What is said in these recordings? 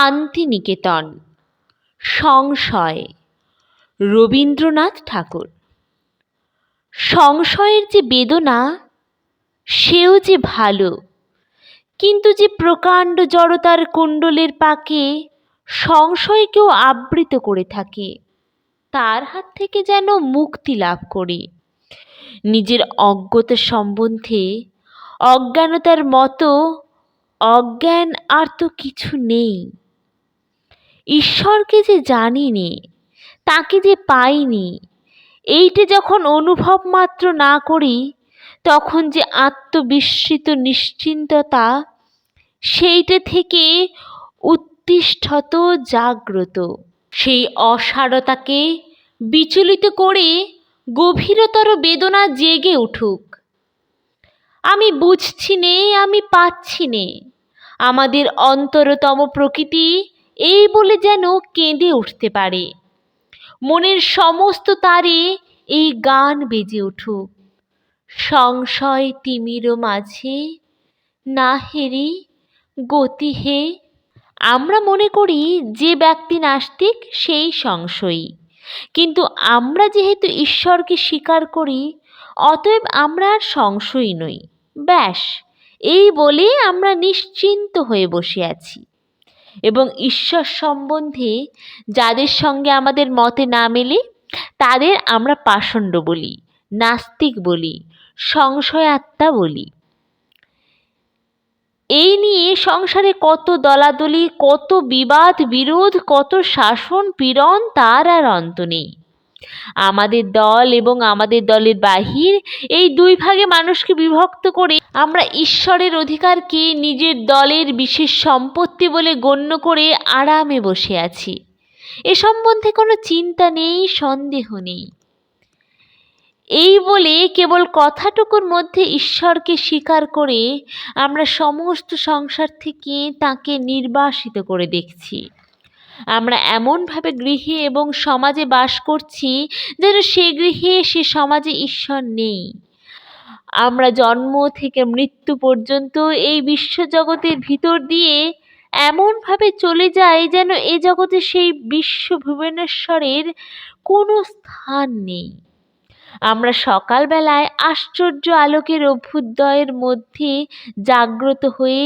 শান্তিনিকেতন। সংশয়, রবীন্দ্রনাথ ঠাকুর। সংশয়ের যে বেদনা, সেও যে ভালো, কিন্তু যে প্রকাণ্ড জড়তার কুণ্ডলের পাকে সংশয়কেও আবৃত করে থাকে, তার হাত থেকে যেন মুক্তি লাভ করি। নিজের অজ্ঞতা সম্বন্ধে অজ্ঞানতার মতো অজ্ঞান আর তো কিছু নেই। ঈশ্বরকে যে জানিনি, তাকে যে পাইনি, এইটা যখন অনুভব মাত্র না করি, তখন যে আত্মবিস্মৃত নিশ্চিন্ততা, সেইটা থেকে উত্তিষ্ঠত জাগ্রত, সেই অসারতাকে বিচলিত করে গভীরতর বেদনা জেগে উঠুক। আমি বুঝছি নে, আমি পাচ্ছি নে, আমাদের অন্তরতম প্রকৃতি এই বলে যেন কেঁদে উঠতে পারে। মনের সমস্ত তারে এই গান বেজে উঠুক। সংশয় তিমির মাঝে না হেরি গতি হে। আমরা মনে করি যে ব্যক্তি নাস্তিক সেই সংশয়ী, কিন্তু আমরা যেহেতু ঈশ্বরকে স্বীকার করি, অতএব আমরা আর সংশয়ী নই। ব্যাস, এই বলে আমরা নিশ্চিন্ত হয়ে বসে আছি। এবং ঈশ্বর সম্বন্ধে যাদের সঙ্গে আমাদের মতে না মেলে, তাদের আমরা পাষণ্ড বলি, নাস্তিক বলি, সংশয়াত্মা বলি। এই নিয়ে সংসারে কত দলাদলি, কত বিবাদ বিরোধ, কত শাসন পীড়ন, তার আর অন্ত নেই। আমাদের দল এবং আমাদের দলের বাহির, এই দুই ভাগে মানুষকে বিভক্ত করে আমরা ঈশ্বরের অধিকারকে নিজের দলের বিশেষ সম্পত্তি বলে গণ্য করে আরামে বসে আছি। এ সম্বন্ধে কোনো চিন্তা নেই, সন্দেহ নেই। এই বলে কেবল কথাটুকুর মধ্যে ঈশ্বরকে স্বীকার করে আমরা সমস্ত সংসার থেকে তাকে নির্বাসিত করে দেখছি। আমরা এমনভাবে গৃহে এবং সমাজে বাস করছি যেন সে গৃহে সে সমাজে ঈশ্বর নেই। আমরা জন্ম থেকে মৃত্যু পর্যন্ত এই বিশ্বজগতের ভিতর দিয়ে এমনভাবে চলে যাই যেন এ জগতে সেই বিশ্ব ভুবনেশ্বরের কোনো স্থান নেই। আমরা সকালবেলায় আশ্চর্য আলোকের অভ্যুদয়ের মধ্যে জাগ্রত হয়ে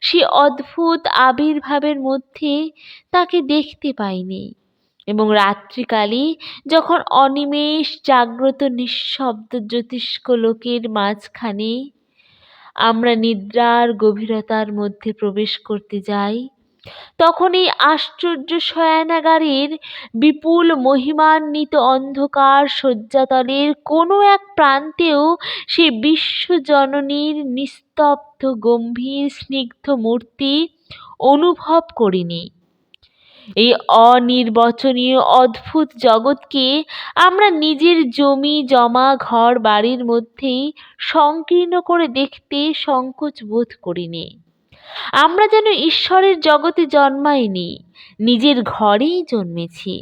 সে অদ্ভুত আবির্ভাবের মধ্যে তাকে দেখতে পাইনি, এবং রাত্রিকালে যখন অনিমেষ জাগ্রত নিঃশব্দ জ্যোতিষ্ক লোকের মাঝখানে আমরা নিদ্রার গভীরতার মধ্যে প্রবেশ করতে যাই, তখন এই আশ্চর্য শয়নাগারের বিপুল মহিমান্বিত অন্ধকার শয্যাতলের কোনো এক প্রান্তেও সে বিশ্বজননীর নিস্তব্ধ গম্ভীর স্নিগ্ধ মূর্তি অনুভব করিনি। এই অনির্বচনীয় অদ্ভুত জগৎকে আমরা নিজের জমি জমা ঘর বাড়ির মধ্যেই সংকীর্ণ করে দেখতে সংকোচ বোধ করিনি। আমরা যেন ঈশ্বরের জগতে জন্মাইনি, নিজের ঘরেই জন্মেছি।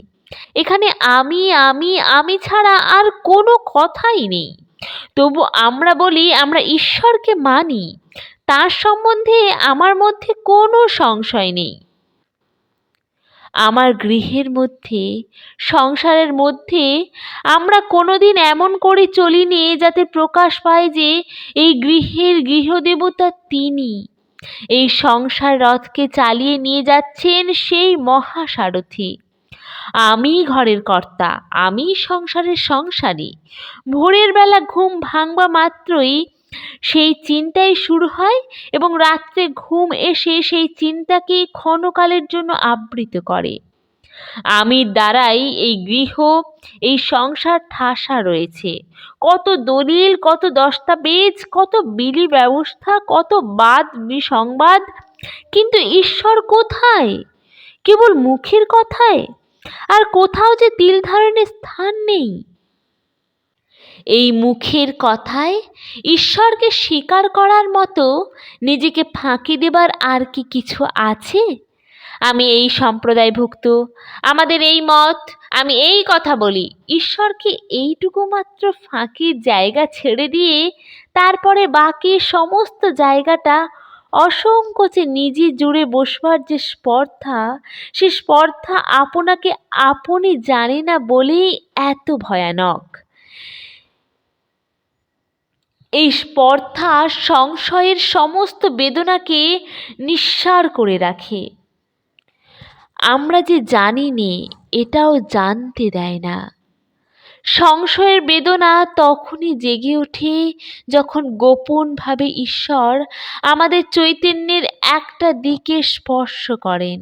এখানে আমি আমি আমি ছাড়া আর কোনো কথাই নেই। তবু আমরা বলি আমরা ঈশ্বরকে মানি, তার সম্বন্ধে আমার মধ্যে কোনো সংশয় নেই। আমার গৃহের মধ্যে, সংসারের মধ্যে আমরা কোনোদিন এমন করে চলিনি যাতে প্রকাশ পায় যে এই গৃহের গৃহদেবতা তিনি। এই সংসার রথকে চালিয়ে নিয়ে যাচ্ছেন সেই মহাসারথী। আমি ঘরের কর্তা, আমি সংসারের সংসারী। ভোরের বেলা ঘুম ভাঙবা মাত্রই সেই চিন্তাই শুরু হয়, এবং রাত্রে ঘুম এসে সেই চিন্তাকে ক্ষণকালের জন্য আবৃত করে। আমির দ্বারাই এই গৃহ, এই সংসার ঠাসা রয়েছে। কত দলিল, কত দস্তাবেজ, কত বিলি ব্যবস্থা, কত বাদ বিসংবাদ, কিন্তু ঈশ্বর কোথায়? কেবল মুখের কথায়, আর কোথাও যে তিল ধারণের স্থান নেই। এই মুখের কথায় ঈশ্বরকে স্বীকার করার মতো নিজেকে ফাঁকি দেবার আর কি কিছু আছে? আমি এই সম্প্রদায়ভুক্ত, আমাদের এই মত, আমি এই কথা বলি। ঈশ্বরকে এইটুকু মাত্র ফাঁকির জায়গা ছেড়ে দিয়ে তারপরে বাকি সমস্ত জায়গাটা অসংকোচে নিজে জুড়ে বসবার যে স্পর্ধা, সে স্পর্ধা আপনাকে আপনি জানে না বলেই এত ভয়ানক। এই স্পর্ধা সংশয়ের সমস্ত বেদনাকে নিঃসার করে রাখে। আমরা যে জানি নে এটাও জানতে দেয় না। সংশয়ের বেদনা তখনই জেগে ওঠে যখন গোপনভাবে ঈশ্বর আমাদের চৈতন্যের একটা দিকে স্পর্শ করেন।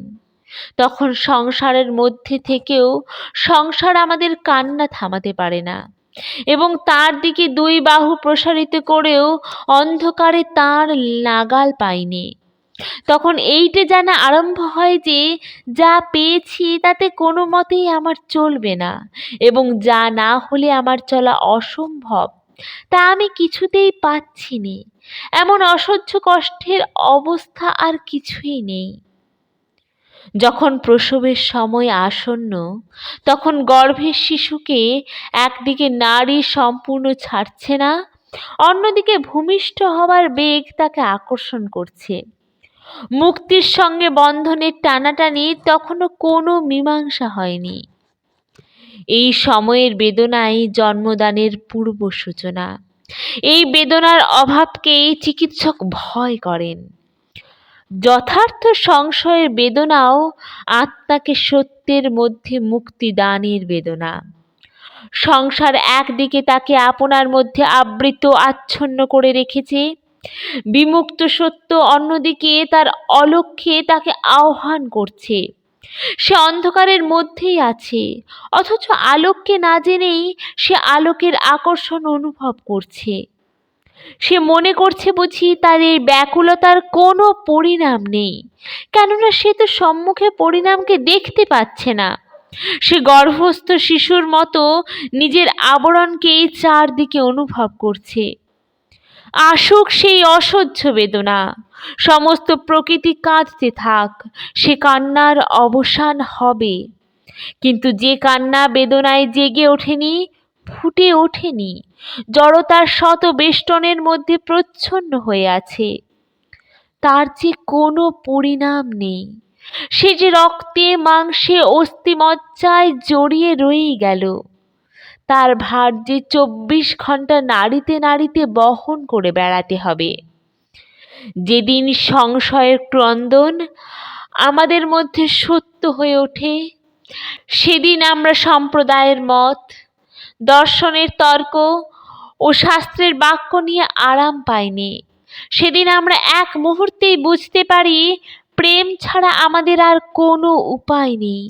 তখন সংসারের মধ্যে থেকেও সংসার আমাদের কান্না থামাতে পারে না, এবং তার দিকে দুই বাহু প্রসারিত করেও অন্ধকারে তার নাগাল পাইনি। তখন এইটে জানা আরম্ভ হয় যে যা পেয়েছি তাতে কোনো মতেই আমার চলবে না, এবং যা না হলে আমার চলা অসম্ভব তা আমি কিছুতেই পাচ্ছি নে। এমন অসহ্য কষ্টের অবস্থা আর কিছুই নেই। যখন প্রসবের সময় আসন্ন, তখন গর্ভের শিশুকে একদিকে নারী সম্পূর্ণ ছাড়ছে না, অন্যদিকে ভূমিষ্ঠ হবার বেগ তাকে আকর্ষণ করছে। মুক্তির সঙ্গে বন্ধনের টানাটানি তখনও কোনো মীমাংসা হয়নি। এই সময়ের বেদনাই জন্মদানের পূর্ব সূচনা। এই বেদনার অভাবকেই চিকিৎসক ভয় করেন। যথার্থ সংশয়ের বেদনাও আত্মাকে সত্যের মধ্যে মুক্তিদানের বেদনা। সংসার একদিকে তাকে আপনার মধ্যে আবৃত আচ্ছন্ন করে রেখেছে, বিমুক্ত সত্য অন্যদিকে তার অলক্ষ্যে তাকে আহ্বান করছে। সে অন্ধকারের মধ্যেই আছে, অথচ আলোককে না জেনেই সে আলোকের আকর্ষণ অনুভব করছে। সে মনে করছে বুঝি তার এই ব্যাকুলতার কোনো পরিণাম নেই, কেননা সে তো সম্মুখে পরিণামকে দেখতে পাচ্ছে না। সে গর্ভস্থ শিশুর মতো নিজের আবরণকেই চারদিকে অনুভব করছে। আসুক সেই অসহ্য বেদনা, সমস্ত প্রকৃতি কাঁদতে থাক, সে কান্নার অবসান হবে। কিন্তু যে কান্না বেদনায় জেগে ওঠেনি, ফুটে ওঠেনি, জড়তার শত বেষ্টনের মধ্যে প্রচ্ছন্ন হয়ে আছে, তার যে কোনো পরিণাম নেই। সে যে রক্তে মাংসে অস্থিমজ্জায় জড়িয়ে রয়েই গেল, তার ভার যে 24 ঘন্টা নাড়িতে নাড়িতে বহন করে বেড়াতে হবে। যেদিন সংশয়ের ক্রন্দন আমাদের মধ্যে সত্য হয়ে ওঠে, সেদিন আমরা সম্প্রদায়ের মত, দর্শনের তর্ক ও শাস্ত্রের বাক্য নিয়ে আরাম পাইনি। সেদিন আমরা এক মুহূর্তেই বুঝতে পারি প্রেম ছাড়া আমাদের আর কোনো উপায় নেই।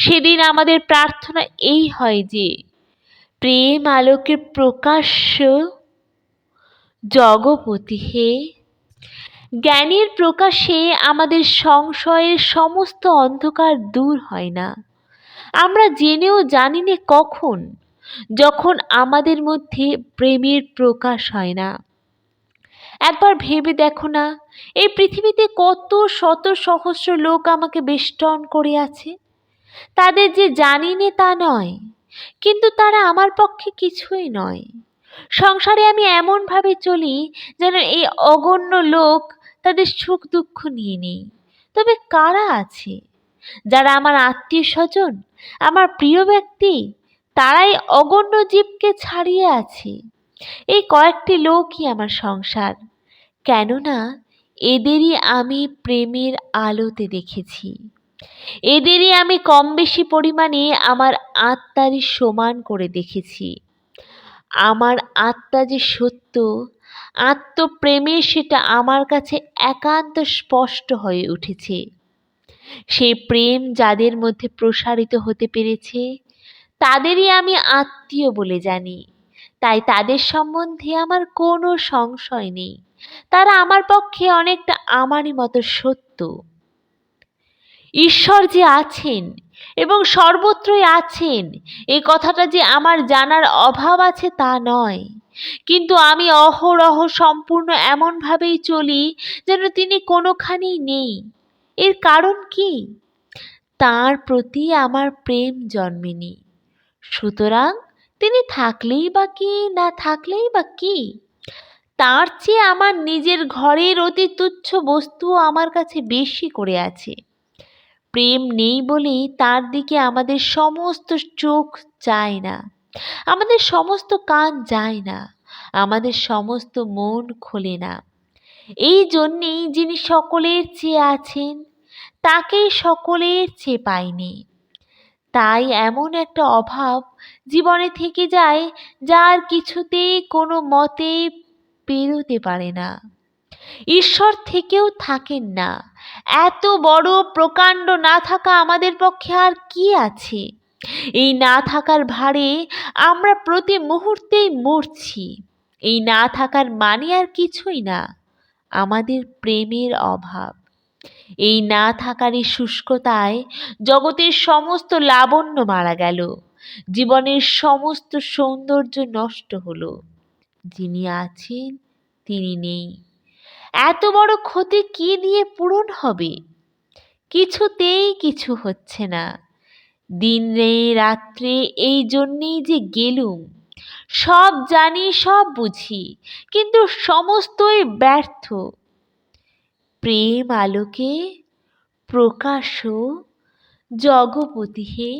সেদিন আমাদের প্রার্থনা এই হয় যে প্রেম আলোকের প্রকাশ্য জগপতি হে, জ্ঞানের প্রকাশে আমাদের সংশয়ের সমস্ত অন্ধকার দূর হয় না। আমরা জেনেও জানি না কখন, যখন আমাদের মধ্যে প্রেমের প্রকাশ হয় না। একবার ভেবে দেখো না, এই পৃথিবীতে কত শত সহস্র লোক আমাকে বেষ্টন করে আছে। তাদের যে জানি নে তা নয়, কিন্তু তারা আমার পক্ষে কিছুই নয়। সংসারে আমি এমনভাবে চলি যেন এই অগণ্য লোক তাদের সুখ দুঃখ নিয়ে নেই। তবে কারা আছে যারা আমার আত্মীয় স্বজন, আমার প্রিয় ব্যক্তি, তারাই অগণ্য জীবকে ছাড়িয়ে আছে। এই কয়েকটি লোকই আমার সংসার, কেননা এদেরই আমি প্রেমের আলোতে দেখেছি। এদেরই আমি কম বেশি পরিমাণে আমার আত্মারই সমান করে দেখেছি। আমার আত্মা যে সত্য, আত্মপ্রেমে সেটা আমার কাছে একান্ত স্পষ্ট হয়ে উঠেছে। সেই প্রেম যাদের মধ্যে প্রসারিত হতে পেরেছে, তাদেরই আমি আত্মীয় বলে জানি। তাই তাদের সম্বন্ধে আমার কোনো সংশয় নেই। তারা আমার পক্ষে অনেকটা আমারই মতো সত্য। ঈশ্বর যে আছেন এবং সর্বত্রই আছেন, এই কথাটা যে আমার জানার অভাব আছে তা নয়, কিন্তু আমি অহরহ সম্পূর্ণ এমনভাবেই চলি যেন তিনি কোনোখানেই নেই। এর কারণ কি? তাঁর প্রতি আমার প্রেম জন্মেনি। সুতরাং তিনি থাকলেই বা কি, না থাকলেই বা কি? তার চেয়ে আমার নিজের ঘরের অতি তুচ্ছ বস্তুও আমার কাছে বেশি করে আছে। প্রেম নেই বলেই তার দিকে আমাদের সমস্ত চোখ যায় না, আমাদের সমস্ত কান যায় না, আমাদের সমস্ত মন খোলে না। এই জন্যেই যিনি সকলের চেয়ে আছেন, তাকেই সকলের চেয়ে পাইনি। তাই এমন একটা অভাব জীবনে থেকে যায়, যার কিছুতেই কোনো মতে পেরোতে পারে না। ঈশ্বর থেকেও থাকেন না। এত বড় প্রকাণ্ড না থাকা আমাদের পক্ষে আর কি আছে? এই না থাকার ভারে আমরা প্রতি মুহূর্তেই মরছি। এই না থাকার মানে আর কিছুই না, আমাদের প্রেমের অভাব। এই না থাকারই শুষ্কতায় জগতের সমস্ত লাবণ্য মারা গেল, জীবনের সমস্ত সৌন্দর্য নষ্ট হলো। যিনি আছেন তিনি নেই। এত বড় ক্ষতি কি দিয়ে পূরণ হবে? কিছুতেই কিছু হচ্ছে না। দিনে রাত্রে এই জন্যেই যে গেলুম, সব জানি সব বুঝি, কিন্তু সমস্তই ব্যর্থ। প্রেম আলোকে প্রকাশ জগপতি হে।